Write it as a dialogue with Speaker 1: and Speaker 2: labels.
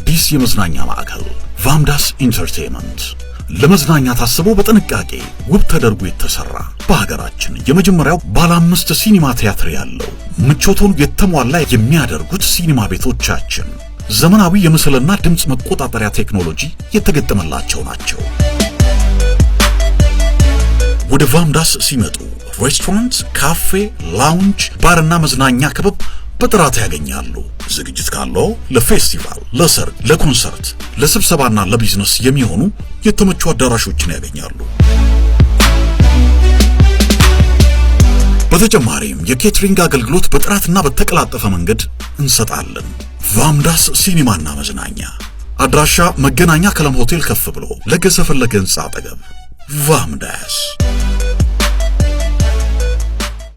Speaker 1: አዲስ የመዝናኛ ማዕከል ቫምዳስ ኢንተርቴይንመንት ለመዝናኛ ታስቦ በጥንቃቄ ውብ ተደርጎ የተሰራ በሀገራችን የመጀመሪያው ባለ 5 ሲኒማ ቲያትር ያለው ምቾቱን የተሟላ የሚያደርጉት ሲኒማ ቤቶቻችን ዘመናዊ የምስልና ድምጽ መቆጣጠሪያ ቴክኖሎጂ የተገጠመላቸው ናቸው። ወደ ቫምዳስ ሲመጡ ሬስቶራንት፣ ካፌ፣ ላውንጅ፣ ባርና መዝናኛ ክበብ በጥራት ያገኛሉ። ዝግጅት ካለው ለፌስቲቫል፣ ለሰርግ፣ ለኮንሰርት፣ ለስብሰባና ለቢዝነስ የሚሆኑ የተመቹ አዳራሾችን ያገኛሉ። በተጨማሪም የኬተሪንግ አገልግሎት በጥራትና በተቀላጠፈ መንገድ እንሰጣለን። ቫምዳስ ሲኒማና መዝናኛ አድራሻ መገናኛ ከለም ሆቴል ከፍ ብሎ ለገሰ ፈለገ ህንጻ አጠገብ ቫምዳስ